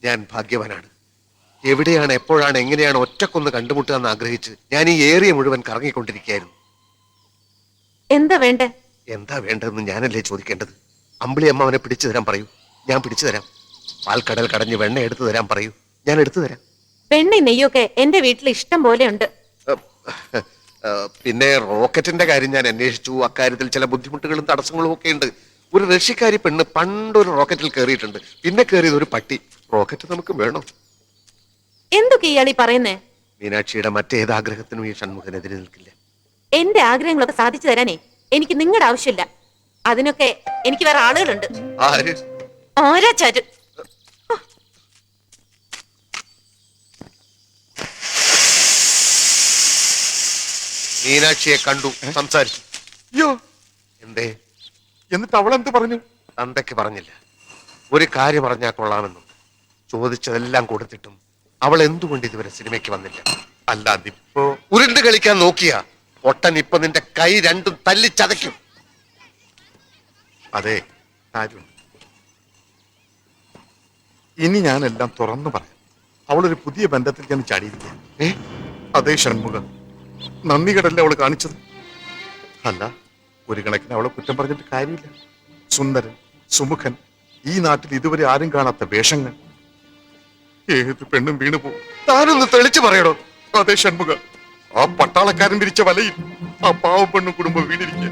ഞാൻ ഭാഗ്യവാനാണ്. എവിടെയാണ്, എപ്പോഴാണ്, എങ്ങനെയാണ് ഒറ്റക്കൊന്ന് കണ്ടുമുട്ടുക എന്ന് ആഗ്രഹിച്ച് ഞാൻ ഈ ഏരിയ മുഴുവൻ കറങ്ങിക്കൊണ്ടിരിക്കുകയായിരുന്നു. എന്താ വേണ്ടേ? എന്താ വേണ്ടതെന്ന് ഞാനല്ലേ ചോദിക്കേണ്ടത്? അമ്പിളി അമ്മ അവനെ പിടിച്ചു തരാൻ പറയൂ, ഞാൻ പിടിച്ചു തരാം. പാൽക്കടൽ കടഞ്ഞ് വെണ്ണ എടുത്തു തരാൻ പറയൂ, ഞാൻ എടുത്തു തരാം. വെണ്ണ നെയ്യൊക്കെ എന്റെ വീട്ടിൽ ഇഷ്ടം പോലെ ഉണ്ട്. പിന്നെ റോക്കറ്റിന്റെ കാര്യം ഞാൻ അന്വേഷിച്ചു. അക്കാര്യത്തിൽ ചില ബുദ്ധിമുട്ടുകളും തടസ്സങ്ങളും ഒക്കെ ഉണ്ട്. ഒരു റഷ്യക്കാരി പെണ്ണ് പണ്ടൊരു റോക്കറ്റിൽ കയറിയിട്ടുണ്ട്. പിന്നെ കയറിയത് ഒരു പട്ടി. റോക്കറ്റ് നമുക്ക് വേണം. എന്തൊക്കെ ഇയാളീ പറയുന്നേ? മീനാക്ഷിയുടെ മറ്റേതാഗ്രഹത്തിനും ഈ ഷൺമുഖനെതിരെ നിൽക്കില്ല. എന്റെ ആഗ്രഹങ്ങളൊക്കെ സാധിച്ചു തരാനേ എനിക്ക് നിങ്ങളുടെ ആവശ്യമില്ല. അതിനൊക്കെ എനിക്ക് വേറെ ആളുകളുണ്ട്. ആര്? ആരാച്ചാര്? മീനാക്ഷിയെ കണ്ടു, സംസാരിച്ചു. അയ്യോ, എന്തേ? എന്നിട്ട് അവളെന്ത് പറഞ്ഞു? തന്തയ്ക്ക് പറഞ്ഞില്ല. ഒരു കാര്യം പറഞ്ഞാൽ കൊള്ളാമെന്നും ചോദിച്ചതെല്ലാം കൊടുത്തിട്ടും അവൾ എന്തുകൊണ്ട് ഇതുവരെ സിനിമയ്ക്ക് വന്നില്ല? അല്ലാതെ ഇപ്പോ ഉരുണ്ട് കളിക്കാൻ നോക്കിയ ഒട്ടൻ ഇപ്പൊ നിന്റെ കൈ രണ്ടും തല്ലിച്ചതയ്ക്കും. അതെ, കാര്യമുണ്ട്. ഇനി ഞാനെല്ലാം തുറന്നു പറയാം. അവളൊരു പുതിയ ബന്ധത്തിൽ ഞാൻ ചാടിയിരിക്കുക. അതേ ഷൺമുഖം, നന്ദി കടല്ലേ അവള് കാണിച്ചത്? അല്ല, ഒരു കണക്കിന് അവളെ കുറ്റം പറഞ്ഞിട്ട് കാര്യമില്ല. സുന്ദരൻ, സുമുഖൻ, ഈ നാട്ടിൽ ഇതുവരെ ആരും കാണാത്ത വേഷങ്ങൾ. ഏത് പെണ്ണും വീണു പോകും. താനൊന്ന് തെളിച്ചു പറയണോ? അതേ ഷൺമുഖ, ആ പട്ടാളക്കാരൻ വിരിച്ച വലയിൽ ആ പാവ പെണ്ണും കുടുംബം വീണിരിക്കുക.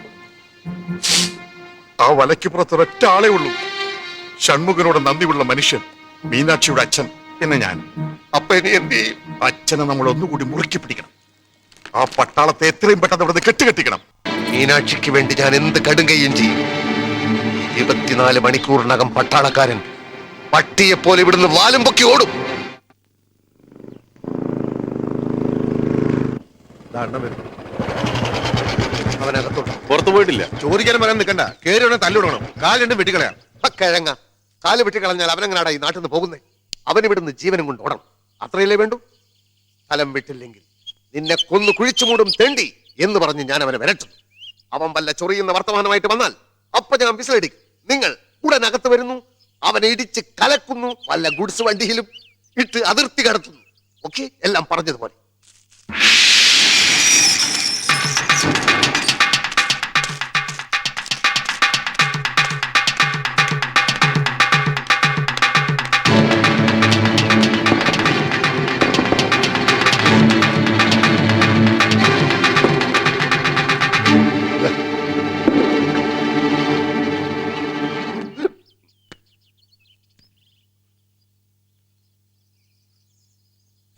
ആ വലയ്ക്ക് പുറത്ത് ഒരൊറ്റ ആളേ ഉള്ളൂ. ഷൺമുഖനോട് നന്ദിയുള്ള മനുഷ്യൻ, മീനാക്ഷിയുടെ അച്ഛൻ, പിന്നെ ഞാൻ. അപ്പൊ ഇനി എന്ത് ചെയ്യും? അച്ഛനെ നമ്മൾ ഒന്നുകൂടി മുറുക്കി പിടിക്കണം. ആ പട്ടാളത്തെ എത്രയും പെട്ടെന്ന് ഇവിടെ കെട്ടുകെട്ടിക്കണം. മീനാക്ഷിക്ക് വേണ്ടി ഞാൻ എന്ത് കടുങ്കയും ചെയ്യും. 24 മണിക്കൂറിനകം പട്ടാളക്കാരൻ പട്ടിയെപ്പോലെ ഇവിടുന്ന് വാലും പൊക്കി ഓടും. അവനകത്തോട്ട് പുറത്തു പോയിട്ടില്ല. ചോദിക്കാനും പറയാൻ നിൽക്കണ്ട. കേറി ഉടനെ തല്ലിടണം. കാല് രണ്ടും വെട്ടിക്കളയാം. കിഴങ്ങ കാല് വെട്ടിക്കളഞ്ഞാൽ അവനെങ്ങനാടാ ഈ നാട്ടിൽ നിന്ന് പോകുന്നേ? അവനിവിടുന്ന് ജീവനും കൊണ്ട് ഓടണം. അത്രയല്ലേ വേണ്ടു? സ്ഥലം വിട്ടില്ലെങ്കിൽ നിന്നെ കൊന്നു കുഴിച്ചു മൂടും തെണ്ടി എന്ന് പറഞ്ഞ് ഞാൻ അവനെ വരട്ടും. അവൻ വല്ല ചൊറിയുന്ന വർത്തമാനമായിട്ട് വന്നാൽ അപ്പൊ ഞാൻ വിസിലടിക്കും. നിങ്ങൾ ഉടനകത്ത് വരുന്നു, അവനെ ഇടിച്ച് കലക്കുന്നു, വല്ല ഗുഡ്സ് വണ്ടിയിലും ഇട്ട് അതിർത്തി കടത്തുന്നു. ഓക്കെ, എല്ലാം പറഞ്ഞതുപോലെ.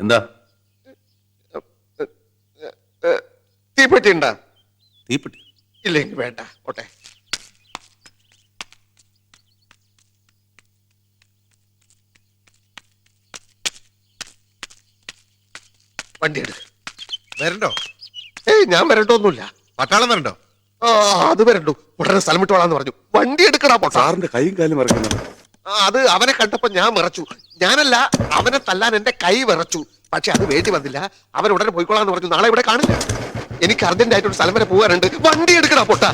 എന്താ? തീപ്പെട്ടി ഉണ്ടാ? തീപ്പെട്ടി ഇല്ലെങ്കിൽ വേണ്ട, ഓട്ടെ. വണ്ടി എടുക്ക. വരണ്ടോ? ഞാൻ വരണ്ടോന്നുമില്ല. പട്ടാളം വരണ്ടോ? അത് വരണ്ടു. ഉടനെ സ്ഥലം വിട്ടോളാന്ന് പറഞ്ഞു. വണ്ടി എടുക്കടാ പൊട്ടാ. സാറിന്റെ കൈയും കാലും മറക്കുന്നു. അത് അവനെ കണ്ടപ്പോ ഞാൻ വിറച്ചു. ഞാനല്ല, അവനെ തല്ലാൻ എന്റെ കൈ വിറച്ചു. പക്ഷെ അത് വേണ്ടി വന്നില്ല. അവൻ ഉടനെ പോയിക്കോളാന്ന് പറഞ്ഞു. നാളെ ഇവിടെ കാണില്ല. എനിക്ക് അർജന്റായിട്ട് ഒരു സ്ഥലം വരെ പോകാനുണ്ട്. വണ്ടി എടുക്കടാ പൊട്ടാ.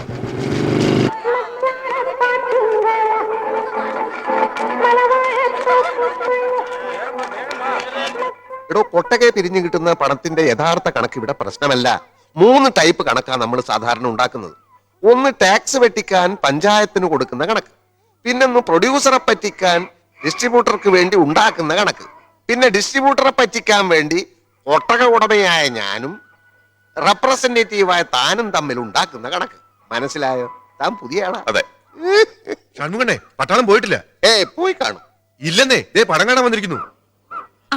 എടോ, കൊട്ടകെ പിരിഞ്ഞു കിട്ടുന്ന പണത്തിന്റെ യഥാർത്ഥ കണക്ക് ഇവിടെ പ്രശ്നമല്ല. 3 ടൈപ്പ് കണക്കാണ് നമ്മൾ സാധാരണ ഉണ്ടാക്കുന്നത്. ഒന്ന് ടാക്സ് വെട്ടിക്കാൻ പഞ്ചായത്തിന് കൊടുക്കുന്ന കണക്ക്, പിന്നൊന്ന് പ്രൊഡ്യൂസറെ പറ്റിക്കാൻ ഡിസ്ട്രിബ്യൂട്ടർക്ക് വേണ്ടി ഉണ്ടാക്കുന്ന കണക്ക്, പിന്നെ ഡിസ്ട്രിബ്യൂട്ടറെ പറ്റിക്കാൻ വേണ്ടി ഒട്ടക ഉടമയായ ഞാനും റെപ്രസെന്റേറ്റീവായ താനും തമ്മിൽ ഉണ്ടാക്കുന്ന കണക്ക്. മനസ്സിലായോ? താൻ പുതിയ ആളാ. അതെ. ഷൺമുഖനെ, പട്ടാളം പോയിട്ടില്ല. പോയി കാണും. ഇല്ലെന്നേ, പടം കാണാൻ വന്നിരിക്കുന്നു.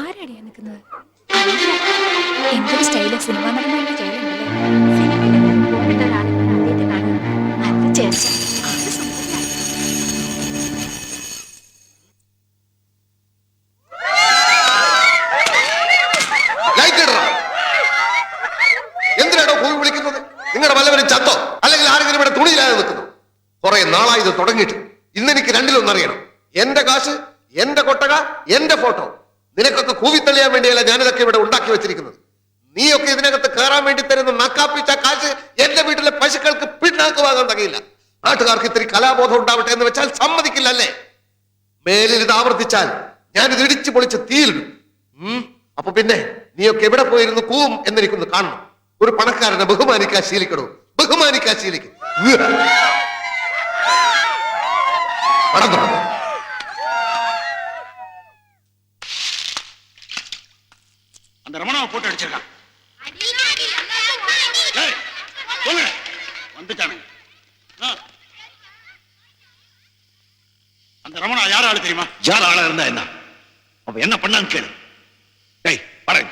ആരാടിയാ നിൽക്കുന്നത്? എന്തൊരു സ്റ്റൈല്! സിനിമ നടന്മാരുടെ ജയിലുണ്ടല്ലേ? നല്ല ചേർച്ച. എന്തിനാണോ പോയി വിളിക്കുന്നത്? നിങ്ങളുടെ വല്ലവരും ചത്തോ അല്ലെങ്കിൽ ആരെങ്കിലും ഇവിടെ തുണിയില്ലാതെ നിൽക്കുന്നു? കുറെ നാളായി ഇത് തുടങ്ങിയിട്ട്. ഇന്നെനിക്ക് രണ്ടിലൊന്നറിയണം. എന്റെ കാശ്, എന്റെ കൊട്ടക, എന്റെ ഫോട്ടോ. നിനക്കൊക്കെ കൂവിത്തള്ളിയാൻ വേണ്ടിയല്ല ഞാനിതൊക്കെ ഇവിടെ ഉണ്ടാക്കി വെച്ചിരിക്കുന്നത്. നീയൊക്കെ ഇതിനകത്ത് കയറാൻ വേണ്ടി തരുന്ന നക്കാപ്പിച്ച കാശ് എന്റെ വീട്ടിലെ പശുക്കൾക്ക് പിന്നാക്ക് വാങ്ങാൻ തകയില്ല. നാട്ടുകാർക്ക് ഇത്തിരി കലാബോധം ഉണ്ടാവട്ടെ എന്ന് വെച്ചാൽ സമ്മതിക്കില്ല, അല്ലേ? മേലിൽ ഇത് ആവർത്തിച്ചാൽ ഞാനിത് ഇടിച്ചു പൊളിച്ച് തീയിലിടും. അപ്പൊ പിന്നെ നീയൊക്കെ എവിടെ പോയിരുന്നു കൂവും എന്നെനിക്കൊന്ന് കാണണം. ഒരു പണക്കാരനെ ബഹുമാനിക്കാൻ ശീലിക്കണോ? ബഹുമാനിക്കാൻ ശീലിക്കും. அந்த ரமணாவை போட்டு அடிச்சிருக்கான். வந்துட்டானுங்க. அந்த ரமணா யார் ஆளு தெரியுமா? யார் ஆளா இருந்தா என்ன, அவன் என்ன பண்ணான்னு கேளு. டேய் பாருங்க,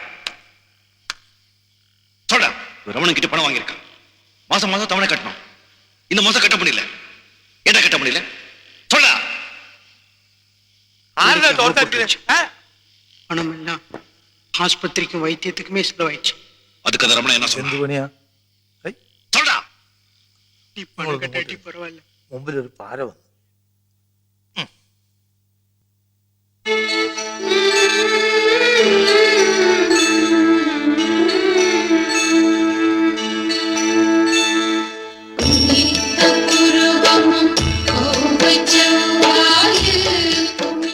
சொல்ற ரமணன் கிட்ட பணம் வாங்கியிருக்கான். மாசம் மாசம் தவணை கட்டணும். இந்த மாசம் கட்ட முடியல. என்ன கட்ட முடியல சொல்ற? பணம் எல்லாம் ஆஸ்பத்திரிக்கும் வைத்தியத்துக்குமே செலவாயிடுச்சு. அதுக்கு அந்த ரமணன் என்ன சொல்றான்? சொல்றா. நீ பணம் கட்டாட்டி பரவாயில்ல. മുമ്പിൽ ഒരു പാര വന്നു.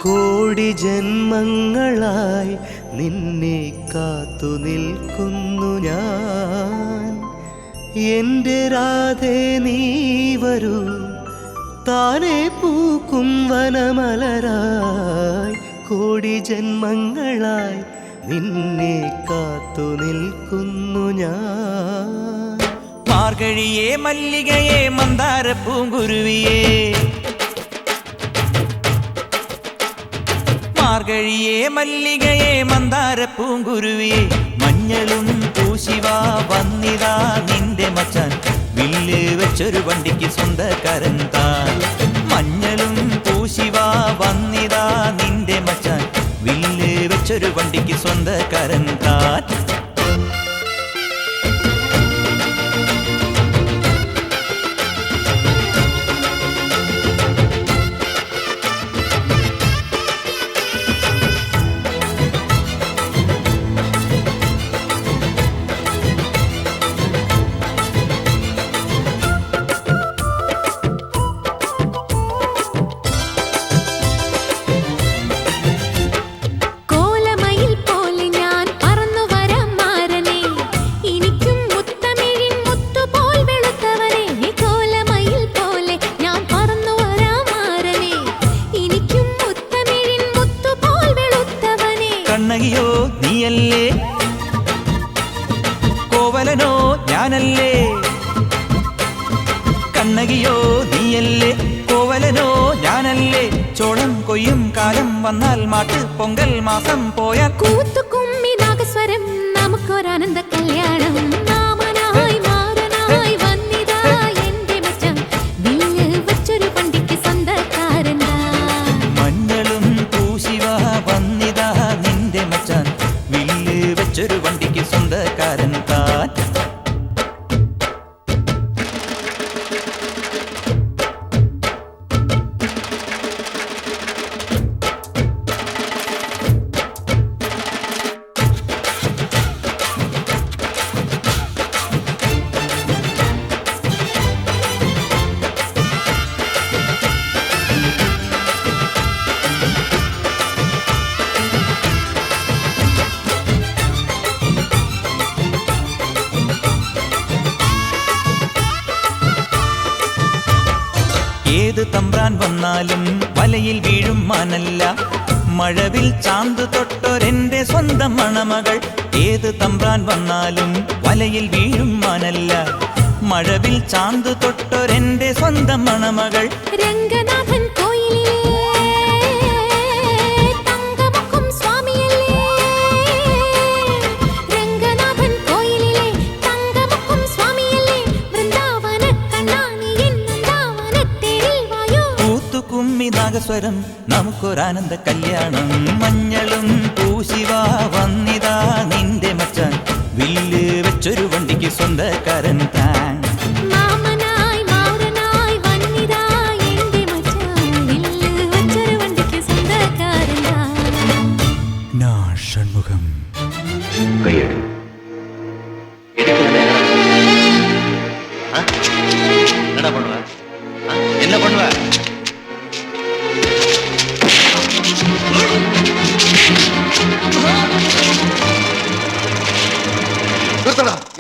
കോടി ജന്മങ്ങളായി നിന്നെ കാത്തു നിൽക്കുന്നു ഞാൻ. എൻ്റെ രാധേ നീ വരൂ, താനെ പൂക്കും വനമലരായി. കോടി ജന്മങ്ങളായി നിന്നെ കാത്തു നിൽക്കുന്നു ഞാൻ. മാർഗഴിയേ മല്ലികയെ മന്ദാര പൂങ്കുരുവിയേ, മാർഗഴിയേ മല്ലികയെ മന്ദാര പൂങ്കുരുവിയെ, മഞ്ഞളും പൂശിവാ വന്നിതാ നിന്റെ മച്ചാൻ. വില്ല് വെച്ചൊരു വണ്ടിക്ക് സ്വന്തക്കാരൻ താൻ. മഞ്ഞളും പൂശിവാ വന്നിതാ നിന്റെ മച്ചാൻ. വില്ല് വെച്ചൊരു വണ്ടിക്ക് സ്വന്തക്കാരൻ താൻ. കണ്ണകിയോ നീയല്ലേ, കോവലനോ ഞാനല്ലേ. കണ്ണകിയോ നീയല്ലേ, കോവലനോ ഞാനല്ലേ. ചോളം കൊയ്യും കാലം വന്നാൽ മാട്ട് പൊങ്കൽ മാസം പോയാൽ കൂത്തുകുമ്മി നാഗസ്വരം നമുക്കൊരാനന്ദ കല്യാണം. മാമനായി മാറനായി വന്നിതാ എന്റെ മച്ചാൻ. വില്ല് വെച്ചൊരു വണ്ടിക്ക് സ്വന്തക്കാരനാ. മഞ്ഞളും പൂശിവാ വന്നിതാ നിന്റെ മച്ചാൻ. വില്ല് വെച്ചൊരു വണ്ടിക്ക് സ്വന്തക്കാരൻ താൻ. ഏത് തമ്പ്രാൻ വന്നാലും വലയിൽ വീഴും മാനല്ല. മഴവിൽ ചാന്ത് തൊട്ടൊരെന്റെ സ്വന്തം മണമകൾ. ഏത് തമ്പ്രാൻ വന്നാലും വലയിൽ വീഴും മാനല്ല. മഴവിൽ ചാന്ത് തൊട്ടൊരെന്റെ സ്വന്തം മണമകൾ. രംഗനാഥൻ കോയിലിലെ തങ്കമുഖം സ്വാമിയല്ലേ. രംഗനാഥൻ കോയിലിലെ തങ്കമുഖം സ്വാമിയല്ലേ. വൃന്ദാവന കണ്ണാനി വൃന്ദാവനത്തേരിൽ വായോ. കൂത്തുകുമ്മി നാഗസ്വരം നമുക്കൊരാനന്ദ കല്യാണം. മഞ്ഞളും പൂശിവാ വന്നിതാ നിന്റെ മച്ചാൻ. വില്ല് വെച്ചൊരു വണ്ടിക്ക് സ്വന്തക്കാരൻ താൻ. മാമനായി മാറനായി വന്നിതാ എന്റെ മച്ചാൻ. വില്ല് വെച്ചൊരു വണ്ടിക്ക് സ്വന്തക്കാരനാ. ഷൺമുഖം கையெடு. என்னடா பண்ணுவ? என்ன பண்ணுவ?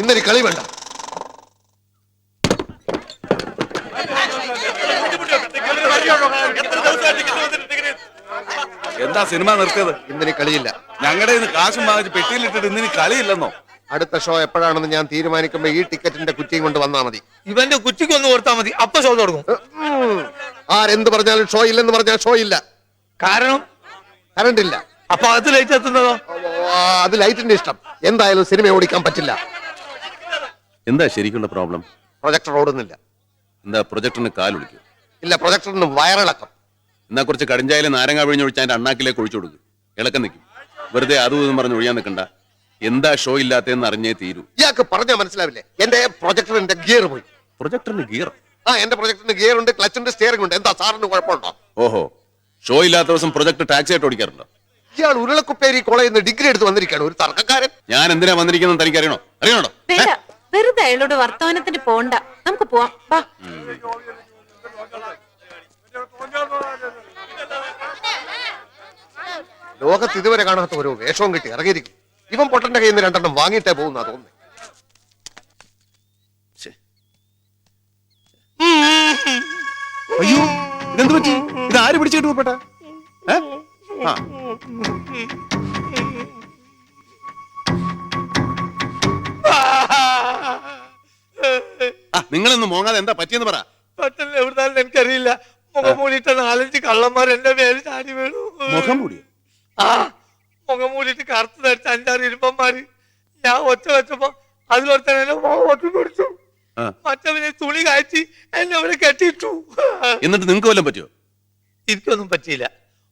ഇന്നൊരു കളി വേണ്ട. എന്താ സിനിമ നിർത്തിയത്? ഇന്നിനി കളിയില്ല. ഞങ്ങളുടെ ഇന്ന് കാശും വാങ്ങിച്ച് പെട്ടിയിലിട്ടിട്ട് ഇന്നിനി കളിയില്ലെന്നോ? അടുത്ത ഷോ എപ്പോഴാണെന്ന് ഞാൻ തീരുമാനിക്കുമ്പോ ഈ ടിക്കറ്റിന്റെ കുറ്റിയും കൊണ്ട് വന്നാ മതി. ഇവന്റെ കുറ്റിക്ക് ഒന്ന് കൊടുത്താൽ മതി, അപ്പൊ ഷോ തുടങ്ങും. ആരെന്ത് പറഞ്ഞാലും ഷോ ഇല്ലെന്ന് പറഞ്ഞാൽ ഷോ ഇല്ല. കാരണം കറണ്ട് ഇല്ല. അപ്പൊ അത് ലൈറ്റ് എത്തുന്നതോ? അത് ലൈറ്റിന്റെ ഇഷ്ടം. എന്തായാലും സിനിമ ഓടിക്കാൻ പറ്റില്ല. എന്താ ശരിക്കുള്ള പ്രോബ്ലം? പ്രൊജക്ടർ ഓടുന്നില്ല. എന്താ പ്രൊജക്ടറിന് കാലൊളിക്കും? ഇല്ല, പ്രൊജക്ടറിന് വയറിളക്കം. എന്നാ കുറച്ച് കടിഞ്ചായാലും നാരങ്ങ പിഴിഞ്ഞൊഴിച്ച് അതിന്റെ അണ്ണാക്കിലേക്ക് ഒഴിച്ചു കൊടുക്കും. ഇളക്കം നിൽക്കും. വെറുതെ അതും ഇതും പറഞ്ഞ് ഒഴിയാൻ നിൽക്കണ്ട. എന്താ ഷോ ഇല്ലാത്തതെന്ന് അറിഞ്ഞേ തീരൂ. ഇയാൾക്ക് പറഞ്ഞാൽ മനസ്സിലാവില്ലേ? എന്റെ പ്രൊജക്ടറിന്റെ ഗിയർ പോയി. പ്രൊജക്ടറിന് ഗിയർ? എന്റെ പ്രൊജക്ടറിന് ഗിയർ ഉണ്ട്, ക്ലച്ച് ഉണ്ട്, സ്റ്റിയറിംഗ് ഉണ്ട്. എന്താ സാറിന് കുഴപ്പമുണ്ടോ? ഓഹോ, ഷോ ഇല്ലാത്ത ദിവസം പ്രൊജക്ടർ ടാക്സി ആയിട്ട് ഓടിക്കാറുണ്ടോ? ഇയാൾ ഉരുളക്കുപ്പേരി കോളേജിൽ നിന്ന് ഡിഗ്രി എടുത്ത് വന്നിരിക്കുകയാണ്, ഒരു തർക്കക്കാരൻ. ഞാൻ എന്തിനാ വന്നിരിക്കുന്നത് തനിക്ക് അറിയണോ? അറിയണോ? വേണ്ട, വെറുതെ അയാളോട് വർത്തമാനത്തിന് പോണ്ട. നമുക്ക് പോവാം, വാ. ലോകത്ത് ഇതുവരെ കാണാത്ത ഓരോ വേഷവും കിട്ടി ഇറങ്ങിയിരിക്കും. ഇവൻ പൊട്ടന്റെ കയ്യിൽ നിന്ന് 2 എണ്ണം വാങ്ങിയിട്ടേ പോകുന്ന തോന്നുന്നു. അയ്യോ, ഇതെന്ത് പറ്റി? ഇത് ആര് പിടിച്ചിട്ട് പോപ്പെട്ട? നിങ്ങളൊന്ന് മോങ്ങാതെ എന്താ പറ്റിയെന്ന് പറ. പെട്ടെന്ന് എവിടുന്നാലും എനിക്കറിയില്ല, മുഖം മൂടിയിട്ട് 4-5 കള്ളന്മാർ എന്റെ മേലെ ചാടി വീണു. മുഖം മൂടിയോ? മുഖം മൂടിയിട്ട് കറുത്ത് ധരിച്ച 5-6 ഇരുമ്പന്മാര്. ഞാൻ ഒച്ച വെച്ചപ്പോ അതിലൊരുത്തനെ ഒറ്റ പിടിച്ചു. മറ്റവനെ തുണി കയറ്റി എന്നെ അവിടെ കെട്ടിയിട്ടു. എന്നിട്ട് നിങ്ങൾക്ക് വല്ലതും പറ്റിയോ? എനിക്കൊന്നും പറ്റിയില്ല.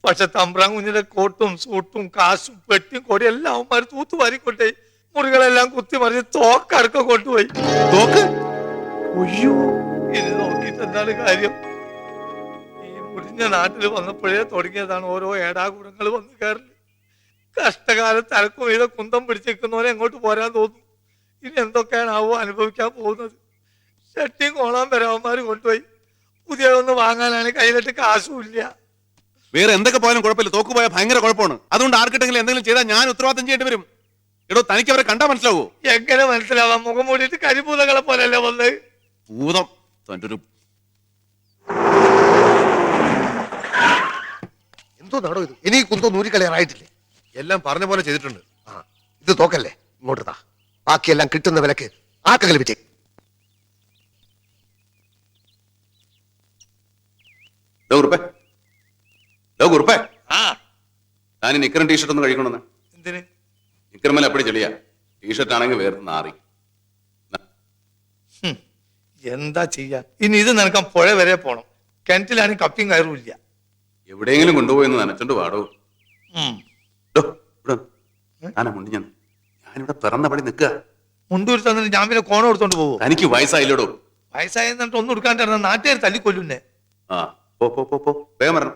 പക്ഷെ തമ്പ്രാൻ കുഞ്ഞിന്റെ കോട്ടും സൂട്ടും കാശും പെട്ടിയും കൊടിയും എല്ലാം അവന്മാർ തൂത്തുവാരിക്കൊണ്ടേ മുറികളെല്ലാം കുത്തിമറിഞ്ഞ് തോക്കടക്കം കൊണ്ടുപോയി. തോക്ക്? ഇനി നോക്കിയിട്ട് എന്താണ് കാര്യം? ഈ മുടിഞ്ഞ നാട്ടിൽ വന്നപ്പോഴേ തുടങ്ങിയതാണ് ഓരോ ഏടാകൂടങ്ങൾ വന്നു കയറല്. കഷ്ടകാലത്ത് അരക്കും ഇത് കുന്തം പിടിച്ചിരിക്കുന്നവരെ എങ്ങോട്ട് പോരാൻ തോന്നുന്നു. ഇനി എന്തൊക്കെയാണാവോ അനുഭവിക്കാൻ പോകുന്നത്. ഷട്ടിയും കോളാൻ വരാവന്മാര് കൊണ്ടുപോയി. പുതിയതൊന്ന് വാങ്ങാനാണ് കയ്യിലിട്ട് കാശും ഇല്ല. വേറെ എന്തൊക്കെ പോയാലും കുഴപ്പമില്ല, തോക്ക് പോയാൽ ഭയങ്കര കുഴപ്പമാണ്. അതുകൊണ്ട് ആർക്കിട്ടെങ്കിലും എന്തെങ്കിലും ചെയ്താൽ ഞാൻ ഉത്തരവാദിത്തം ചെയ്യേണ്ടി വരും. എടോ, തനിക്ക് അവരെ കണ്ടാ മനസ്സിലാവോ? എങ്ങനെ മനസ്സിലാവാം? മുഖം മൂടിയിട്ട് കരിഭൂതങ്ങളെ പോലല്ലേ വന്നത്. ഭൂതം തന്റെ ഒരു എന്തോ നാടോ ഇത്? ഇനി കുന്തോ നൂരിക്കളയാറായിട്ടില്ലേ? എല്ലാം പറഞ്ഞ പോലെ ചെയ്തിട്ടുണ്ട്. ഇത് തോക്കല്ലേ, ഇങ്ങോട്ട് താ. ബാക്കിയെല്ലാം കിട്ടുന്ന വിലക്ക് ആക്കകൾ വിറ്റേ. ഞാൻ നിക്കറും ടീഷർട്ട് ഒന്ന് കഴിക്കണമെന്ന്. എന്തിന്? നിക്കർമേൽ അപ്പടി ചെളിയാ, ടീഷർട്ട് ആണെങ്കിൽ വേറെ നാറി. എന്താ ചെയ്യാ? ഇനി ഇത് നനക്കാൻ പുഴ വരെ പോണം. കിണറ്റിലാണെങ്കിൽ കപ്പിയും കയറും ഇല്ല. എവിടെയെങ്കിലും കൊണ്ടുപോയെന്ന് നനച്ചോണ്ട് പാടോ. ഞാനിവിടെ പിറന്നപടി നിൽക്കുക. മുണ്ടൂർ തന്നിട്ട് ഞാൻ പിന്നെ കോണം എടുത്തോണ്ട് പോകും. തനിക്ക് വയസ്സായില്ലോടോ. വയസ്സായെന്നിട്ട് ഒന്നും എടുക്കാണ്ടിരുന്ന നാട്ടുകാർ തല്ലിക്കൊല്ലുന്നേ. പോ വേഗം വരണം.